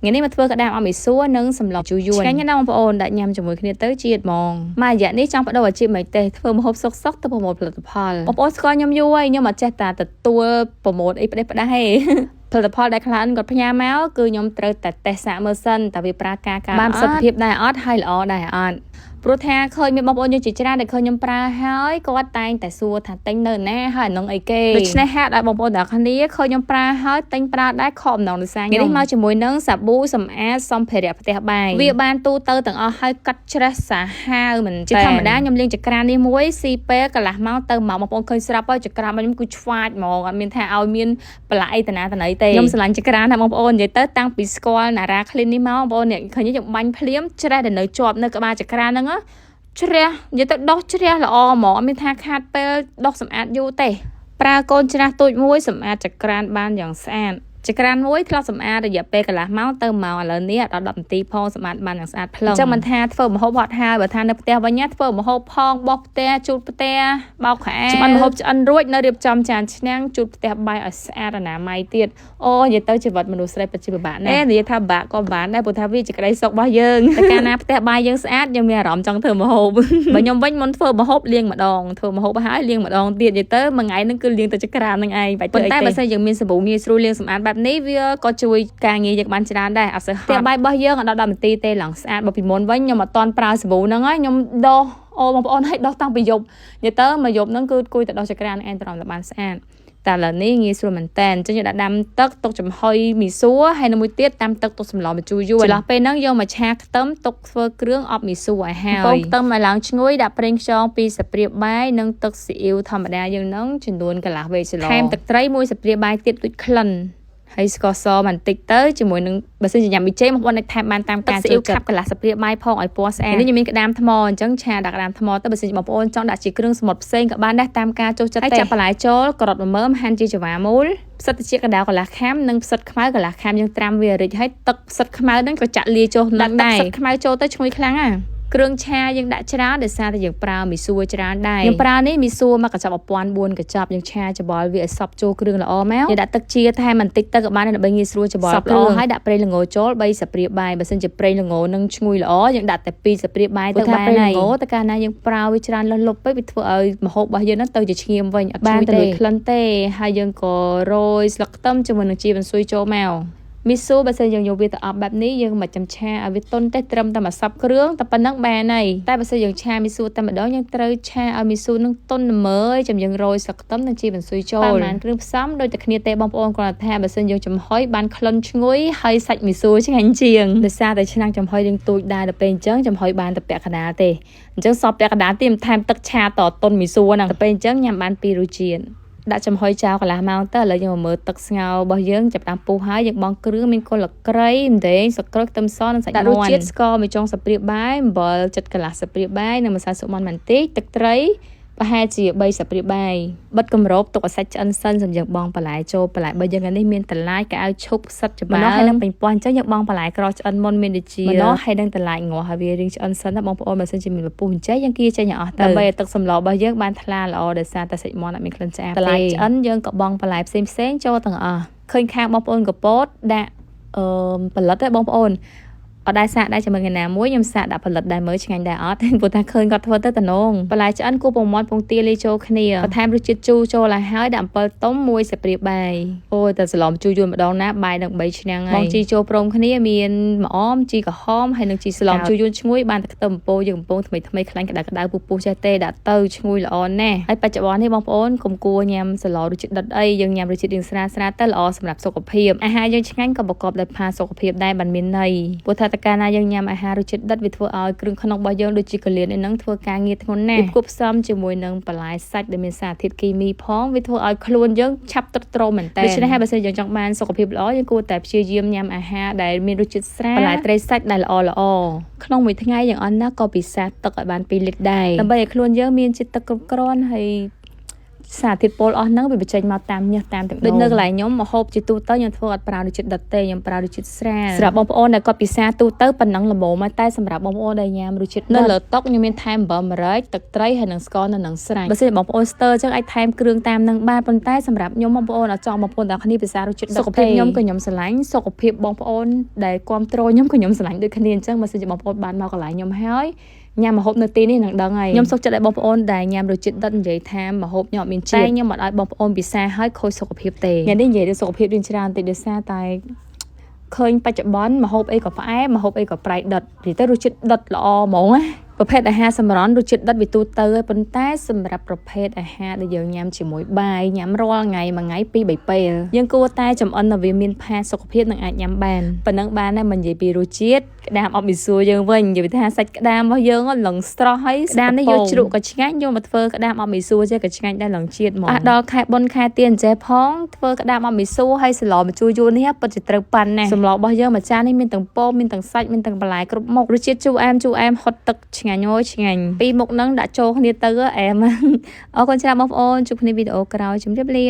ថ្ងៃនេះមកធ្វើក្តាមអមីសួរនិងសម្លជូរយួនឆ្ងាញ់ណាស់បងប្អូនដាក់ញ៉ាំជាមួយគ្នាទៅជាតិហ្មងមករយៈនេះចង់បដូរអាជីពមិនទេធ្វើម្ហូបសុកទៅប្រមូលផលិតផលបងប្អូនស្គាល់ខ្ញុំយូរហើយខ្ញុំអត់ចេះតែទទួលប្រមូលអីផ្ដេសផ្ដាស់ទេផលិតផលដែលខ្លះគាត់ផ្ញើមកគឺខ្ញុំត្រូវតែតេស្តសាកមើលសិនតើវាប្រើការបានប្រសិទ្ធភាពដែរអត់ហើយល្អដែរអត់ព្រោះថាឃើញមានបងប្អូនយើងជាច្រើនដែលឃើញខ្ញុំប្រើហើយគាត់តែងតែសួរថាទិញនៅណាហើយនឹងអីគេដូច្នេះហាក់ឲ្យបងប្អូនទាំងគ្នាឃើញខ្ញុំប្រើហើយទិញប្រើដែរខកអំណងដោយសារខ្ញុំនេះមកជាមួយនឹងសាប៊ូសម្អាតសម្ភារៈផ្ទះបាយវាបានទូទៅទាំងអស់ហើយកាត់ច្រេះសាហាវមិនជាធម្មតាខ្ញុំលេងចក្រាននេះមួយស៊ីពេលកន្លះម៉ោងទៅម៉ោងបងប្អូនឃើញស្រាប់ហើយចក្រានរបស់ខ្ញុំគឺឆ្វាចហ្មងអត់មានថាឲ្យមានបន្លាក់អីតាណាណីទេខ្ញុំស្រឡាញ់ចក្រានណាបងប្អូននិយាយទៅតាំងពីស្គាល់ណារ៉ាក្លីននេះមកបងប្អូនឃើញខ្ញុំបាញ់ភ្លាមច្រេះដែលនៅជាប់នៅក្បាលចក្រានហ្នឹងជ្រះនិយាយទៅដោះជ្រះល្អហ្មងអត់មានថាខាតពេលដោះសម្អាតយូរទេប្រើកូនច្រាស់ទូចមួយសម្អាតចក្រានបានយ៉ាងស្អាតចក្រានមួយធ្លាប់សម្អាតរយៈពេលកន្លះម៉ោងទៅម៉ោងឥឡូវនេះដល់10នាទីផងសម្អាតបានយ៉ាងស្អាតផ្លឹងអញ្ចឹងមិនថាធ្វើម្ហូបហត់ហើយបើថានៅផ្ទះវិញធ្វើម្ហូបផងបោះផ្ទះជូតផ្ទះបោកខោអាវឆ្អិនម្ហូបឆ្អិនរួចនៅរៀបចំចានឆ្នាំងជូតផ្ទះបាយឲ្យស្អាតអនាម័យទៀតអូនិយាយទៅជីវិតមនុស្សស្រីពិតជាពិបាកណាស់និយាយថាពិបាកក៏បានដែរព្រោះថាវាជាក្តីសុខរបស់យើងតែកាលណាផ្ទះបាយយើងស្អាតយើងមានអារម្មណ៍ចង់ធ្វើម្ហូបបើខ្ញុំវិញមុនធ្វើម្ហូបលាងម្ដងធ្វើម្ហូបហើយលាងម្ដងទៀតនិយាយទៅមួយថ្ងៃហ្នឹងគឺលាងទៅចក្រានហ្នឹងឯងបាច់ធ្វើអីទេតែបើសិនយើងមានសាប៊ូងាយស្រួលលាងសម្អាតបែបនេះវាក៏ជួយការងារយើងបានច្រើនដែរអត់សូវហត់ផ្ទះបាយរបស់យើងដល់10នាទីទេឡើងស្អាតបើពីមុនវិញខ្ញុំអត់ទាន់ប្រើសាប៊ូហ្នឹងហើយខ្ញុំដោះអូបងប្អូនឲ្យដោះតាំងពីយប់និយាយទៅមួយយប់ហ្នឹងគឺគួយតែដោះចក្រានឯងត្រង់តែបានស្អាតតែឥឡូវនេះងាយស្រួលមែនតើអញ្ចឹងយើងដាក់ដាំទឹកទុកចំហុយមីសួរហើយនៅមួយទៀតដាំទឹកទុកសម្លម្ជូរយួនចន្លោះពេលហ្នឹងយកមកឆាខ្ទឹមទុកធ្វើគ្រឿងអប់មីសួរឲ្យហើយកូនខ្ទឹមឲ្យឡើងឈ្ងុយដាក់ប្រេងខ្យង2ស្ព្រាបាយនិងទឹកស៊ីអ៊ីវធម្មតាយើងហ្នឹងចំនួនកន្លះវែកស្លថែមទឹកត្រី1ស្ព្រាបាយទៀតដូចក្លិនហើយស្ករសបន្តិចទៅជាមួយនឹងបើសិនជាញ៉ាំប៊ីចេបងប្អូនអាចថែមបានតាមការចូលចិត្តកន្លះស្ព្រាបាយផងឲ្យពណ៌ស្អាតនេះខ្ញុំមានក្តាមថ្មអញ្ចឹងឆាដាក់ក្តាមថ្មទៅបើសិនជាបងប្អូនចង់ដាក់ជាគ្រឿងសមុទ្រផ្សេងក៏បានដែរតាមការចូលចិត្តហើយចាប់បន្លែចូលការ៉ុតមើមហាន់ជាចង្វាមូលផ្សិតត្រចៀកកណ្ដាលកន្លះខាំនិងផ្សិតខ្មៅកន្លះខាំយើងត្រាំវារិចហើយទឹកផ្សិតខ្មៅហ្នឹងក៏ចាក់លាចូលនឹងដែរផ្សិតខ្មៅចូលទៅឈ្ងុយខ្លាំងណាគ្រឿងឆាយើងដាក់ច្រើនដោយសារតែយើងប្រើមីសួរច្រើនដែរយើងប្រើនេះមីសួរមកកញ្ចប់1004កញ្ចប់យើងឆាច្បល់វាឲ្យសព្វចូលគ្រឿងល្អមកយើងដាក់ទឹកជាថែមបន្តិចទៅក៏បានដើម្បីងាយស្រួលច្បល់ល្អហើយដាក់ប្រេងល្ងចូល3ស្ព្រាបាយបើសិនជាប្រេងល្ងនឹងឈ្ងុយល្អយើងដាក់តែ2ស្ព្រាបាយទៅបានហើយប្រេងល្ងតែកាលណាយើងប្រើវាច្រើនលុបពេកវាធ្វើឲ្យម្ហូបរបស់យើងហ្នឹងទៅជាឈាមវិញអត់ជួយទេក្លិនទេហើយយើងក៏រោយស្លឹកខ្ទឹមជាមួយនឹងជីបន្ស៊ុយចូលមកមីសួរបើសិនយើងយកវាទៅអប់បែបនេះយើងមិនចាំឆាឲ្យវាទន់ទេត្រឹមតែមួយសັບគ្រឿងតែប៉ុណ្ណឹងបានហើយតែបើសិនយើងឆាមីសួរតែម្ដងយើងត្រូវឆាឲ្យមីសួរនឹងទន់ល្មើយចាំយើងរោយស្លឹកខ្ទឹមនិងជីបន្ស៊ុយចូលប្រហែលគ្រឿងផ្សំដូចតែគ្នាទេបងប្អូនគ្រាន់តែថាបើសិនយើងចំហុយបានក្លិនឈ្ងុយហើយសាច់មីសួរឆ្ងាញ់ជាងដោយសារតែឆ្នាំងចំហុយយើងទូចដែរដល់ពេលអញ្ចឹងចំហុយបានតែពាក់កណ្ដាលទេអញ្ចឹងសពពាក់កណ្ដាលទៀតថែមទឹកឆាតទន់មីសួរហ្នឹងដល់ពេលអញ្ចឹងញ៉ាំបាន2រសជាតិដាក់ចំហុយចោលកន្លះម៉ោងទៅឥឡូវយើងមកមើលទឹកស្ងោររបស់យើងចាប់តាមពុះហើយយើងបង់គ្រឿងមានគល់ក្រៃម្ទេសស្លឹកក្រូចខ្ទឹមសនិងសាច់មាន់ដាក់រសជាតិស្ករមួយចុងស្ព្រាបាយអំបិលចិត្តកន្លះស្ព្រាបាយនិងម្សៅស៊ុបមាន់បន្តិចទឹកត្រីប្រហែលជា3ស្ព្រាបាយបិទគម្របទុកឲ្យសាច់ឆ្អិនសិនសម្រាប់យើងបងបន្លែចូលបន្លែបើយើងនេះមានបន្លែកៅអៅឈុកផ្សិតច្បាយហើយនឹងពេញពោះអញ្ចឹងយើងបងបន្លែក្រឆ្អិនមុនមានដូចជាម្នាស់ហើយនឹងបន្លែងាស់ហើយវារៀងឆ្អិនសិនណាបងប្អូនបើសិនជាមានពុះអញ្ចឹងយើងគៀចេញឲ្យអស់ទៅដើម្បីឲ្យទឹកសម្លរបស់យើងបានថ្លាល្អដោយសារតែសាច់មាន់អត់មានក្លិនឆ្អាបទេបន្លែឆ្អិនយើងក៏បងបន្លែផ្សេងចូលទាំងអស់ឃើញខាងបងប្អូនកពតដាក់ផលិតទេបងប្អូនអត់ដែរសាកដែរជាមួយថ្ងៃណាមួយខ្ញុំសាកដាក់ផលិតដែរមើលឆ្ងាញ់ដែរអត់ព្រោះថាឃើញគាត់ធ្វើទៅតំណងបន្លែឆ្អិនគូពងមាន់ពងទាលាយចូលគ្នាបន្ថែមរសជាតិជូរចូលឲ្យហើយដាក់អំពិលទុំ1ស្ព្រាបាយអូយតែសឡំជូរយួនម្ដងណាបាយនឹង3ឆ្នាំហើយបងជីចូលព្រមគ្នាមានម្អមជីក្រហមហើយនឹងជីសឡំជូរយួនឈ្ងុយបានតែខ្ទឹមអំពោយើងកំពុងថ្មីខ្លាញ់ក្តៅពុះចេះទេដាក់ទៅឈ្ងុយល្អណាស់ហើយបច្ចុប្បន្ននេះបងប្អូនកុំគួរញ៉ាំសឡរសជាតិដិតអីយើងញ៉ាំរសជាតិរៀងស្រាលទៅល្អសម្រាប់សុខភាពអាហារយើងឆ្ងាញ់ក៏ប្រកបដោយផាសុខភាពដែរបានមានន័យព្រោះថាតើកាលណាយើងញ៉ាំអាហាររសជាតិដិតវាធ្វើឲ្យគ្រឿងក្នុងរបស់យើងដូចជាកលៀននេះនឹងធ្វើការងារធ្ងន់ណាស់វាគប់ផ្សំជាមួយនឹងបន្លែសាច់ដែលមានសារធាតុគីមីផងវាធ្វើឲ្យខ្លួនយើងឆាប់ទ្រុឌទ្រោមមែនតើដូច្នេះហើយបើសិនយើងចង់បានសុខភាពល្អយើងគួរតែព្យាយាមញ៉ាំអាហារដែលមានរសជាតិស្រាលបន្លែត្រីសាច់ដែលល្អក្នុងមួយថ្ងៃយ៉ាងអន់ណាស់ក៏ពិសាទឹកឲ្យបាន2លីត្រដែរដើម្បីឲ្យខ្លួនយើងមានជាតិទឹកគ្រប់គ្រាន់ហើយ សារធាតុពុលអស់ហ្នឹងវាបញ្ចេញមកតាមញើសតាមទឹកដូចនៅកន្លែងខ្ញុំមកហូបជាទូទៅខ្ញុំធ្វើអត់ប្រើរសជាតិដិតទេខ្ញុំប្រើរសជាតិស្រាលសម្រាប់បងប្អូនដែលគាត់ពិសាទូទៅប៉ុណ្ណឹងល្មមតែសម្រាប់បងប្អូនដែលញ៉ាំរសជាតិនៅលើតុខ្ញុំមានថែមអំបិលម្រេចទឹកត្រីហើយនិងស្ករនៅនឹងស្រាច់បើសិនបងប្អូនស្ទើរចឹងអាចថែមគ្រឿងតាមនឹងបានប៉ុន្តែសម្រាប់ខ្ញុំបងប្អូនអត់ចង់បងប្អូនទាំងគ្នាពិសារសជាតិសុខភាពខ្ញុំក៏ខ្ញុំស្រឡាញ់សុខភាពបងប្អូនដែលគ្រប់គ្រងខ្ញុំក៏ខ្ញុំស្រឡាញ់ដូចគ្នាអញ្ចឹងបើសិនជាបងប្អូនបានមកកន្លែងខ្ញុំហើយញ៉ាំម្ហូបនៅទីនេះនឹងដឹងហើយខ្ញុំសុខចិត្តឲ្យបងប្អូនដែលញ៉ាំរសជាតិដិតនិយាយថាម្ហូបខ្ញុំអត់មានជាតិតែខ្ញុំអត់ឲ្យបងប្អូនពិសាហើយខូចសុខភាពទេថ្ងៃនេះនិយាយទៅសុខភាពរឿងច្រើនតិចដោយសារតែឃើញបច្ចុប្បន្នម្ហូបអីក៏ផ្អែមម្ហូបអីក៏ប្រៃដិតនិយាយទៅរសជាតិដិតល្អហ្មងណាប្រភេទអាហារសម្រន់រសជាតិដិតវាទូទៅហើយប៉ុន្តែសម្រាប់ប្រភេទអាហារដែលយើងញ៉ាំជាមួយបាយញ៉ាំរាល់ថ្ងៃមួយថ្ងៃ2-3ពេលយើងគួរតែចំអិនឲ្យវាមានផាសុខភាពនិងអាចញ៉ាំបានប៉ុណ្ណឹងបានហើយមិននិយាយពីរសជាតិក្តាមអបមីសួរយើងវិញនិយាយថាសាច់ក្តាមរបស់យើងលឹងស្រស់ហើយក្តាមនេះយកជ្រក់ក៏ឆ្ងាញ់យកមកធ្វើក្តាមអបមីសួរចេះក៏ឆ្ងាញ់ដែរលឹងជាតិហ្មងដល់ខែបុណ្យខែទៀនចេះផងធ្វើក្តាមអបមីសួរហើយសឡម្ជូរយួននេះពិតជាត្រូវប៉ាន់ណាស់សម្លរបស់យើងមួយចាននេះមានទាំងពោមមានទាំងសាច់មានទាំងបន្លែគ្រប់មុខរសជាតិជូរអែមហត់ទឹកឆ្ងាញ់អូយឆ្ងាញ់ពីរមុខហ្នឹងដាក់ចូលគ្នាទៅអែមអរគុណច្រើនបងប្អូនជួបគ្នាវីដេអូក្រោយជម្រាបលា